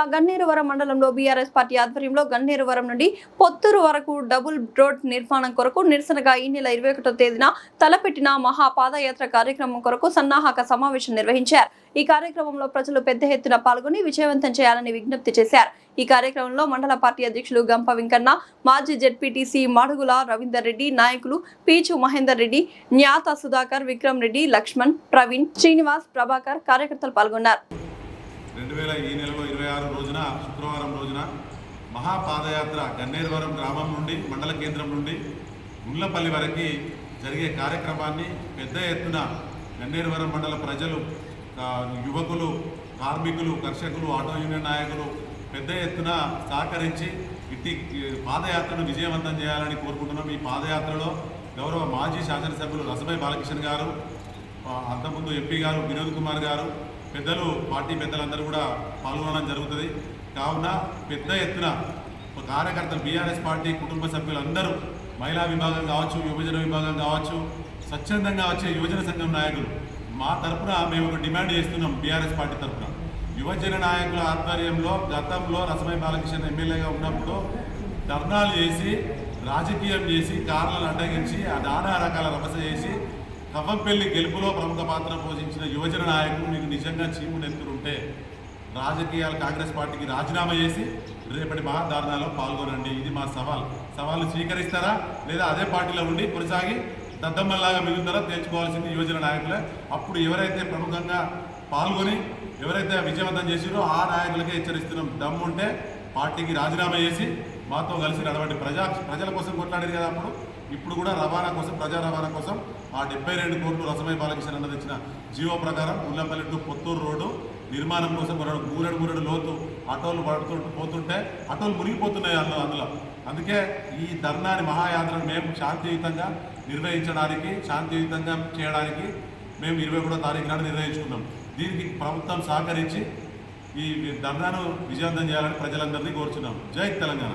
జిల్లా గన్నేరువరం మండలంలో BRS party ఆధ్వర్యంలో గన్నేరువరం నుండి పొత్తూరు వరకు డబుల్ రోడ్ నిర్మాణం కొరకు నిరసనగా ఈ నెల 21వ తేదీన తలపెట్టిన మహా పాదయాత్ర కార్యక్రమం కొరకు సన్నాహక సమావేశం నిర్వహించారు. ఈ కార్యక్రమంలో ప్రజలు పెద్ద ఎత్తున పాల్గొని విజయవంతం చేయాలని విజ్ఞప్తి చేశారు. ఈ కార్యక్రమంలో మండల పార్టీ అధ్యక్షులు గంప వెంకన్న, మాజీ జెడ్పీటీసీ మాడుగుల రవీందర్ రెడ్డి, నాయకులు పీచు మహేందర్ రెడ్డి, న్యాత సుధాకర్, విక్రమ్ రెడ్డి, లక్ష్మణ్, ప్రవీణ్, శ్రీనివాస్, ప్రభాకర్ కార్యకర్తలు పాల్గొన్నారు. 2026 రోజున శుక్రవారం రోజున మహాపాదయాత్ర గన్నేరువరం గ్రామం నుండి మండల కేంద్రం నుండి గుండ్లపల్లి వరకు జరిగే కార్యక్రమాన్ని పెద్ద ఎత్తున గన్నేరువరం మండల ప్రజలు, యువకులు, కార్మికులు, కర్షకులు, ఆటో యూనియన్ నాయకులు పెద్ద ఎత్తున సహకరించి ఇట్టి పాదయాత్రను విజయవంతం చేయాలని కోరుకుంటున్నాం. ఈ పాదయాత్రలో గౌరవ మాజీ శాసనసభ్యులు రసభాయ్ బాలకిషన్ గారు, అంతకుముందు ఎంపీ గారు వినోద్ కుమార్ గారు, పెద్దలు, పార్టీ పెద్దలందరూ కూడా పాల్గొనడం జరుగుతుంది. కావున పెద్ద ఎత్తున కార్యకర్తలు, బీఆర్ఎస్ పార్టీ కుటుంబ సభ్యులందరూ, మహిళా విభాగం కావచ్చు, యువజన విభాగం కావచ్చు, స్వచ్ఛందంగా వచ్చే యువజన సంఘం నాయకులు, మా తరఫున మేము ఒక డిమాండ్ చేస్తున్నాం. బీఆర్ఎస్ పార్టీ తరఫున యువజన నాయకుల ఆధ్వర్యంలో గతంలో రసభాయ్ బాలకిషన్ ఎమ్మెల్యేగా ఉన్నప్పుడు ధర్నాలు చేసి, రాజకీయం చేసి, కార్లను అడ్డగించి, ఆ నానా రకాల రభస చేసి కవ్వంపల్లి గెలుపులో ప్రముఖ పాత్ర పోషించిన యువజన నాయకులు మీకు నిజంగా చీము నెత్తురుంటే రాజకీయాలు కాంగ్రెస్ పార్టీకి రాజీనామా చేసి రేపటి మహాధారణలో పాల్గొనండి. ఇది మా సవాలు స్వీకరిస్తారా లేదా అదే పార్టీలో ఉండి కొనసాగి దద్దమ్మల్లాగా మిగులుతారా తేల్చుకోవాల్సింది యువజన నాయకులే. అప్పుడు ఎవరైతే ప్రముఖంగా పాల్గొని ఎవరైతే విజయవంతం చేసిరో ఆ నాయకులకే హెచ్చరిస్తున్నాం. దమ్ముంటే పార్టీకి రాజీనామా చేసి మాతో కలిసి నడవండి. ప్రజల కోసం కొట్లాడారు కదా అప్పుడు. ఇప్పుడు కూడా రవాణా కోసం, ప్రజా రవాణా కోసం ఆ 72 కోట్లు రసభాయ్ బాలకిషన్ అన్నది ఇచ్చిన జీవో ప్రకారం గుండ్లపల్లి టు పొత్తూరు రోడ్డు నిర్మాణం కోసం మూరెడు లోతు ఆటోలు పోతుంటే ఆటోలు మునిగిపోతున్నాయి అందులో. అందుకే ఈ ధర్నాని, మహాయాత్రను మేము శాంతియుతంగా నిర్వహించడానికి, శాంతియుతంగా చేయడానికి మేము 21వ తారీఖు నాడు నిర్ణయించుకున్నాం. దీనికి ప్రభుత్వం సహకరించి ఈ ధర్నాను విజయవంతం చేయాలని ప్రజలందరినీ కోరుచున్నాం. జై తెలంగాణ.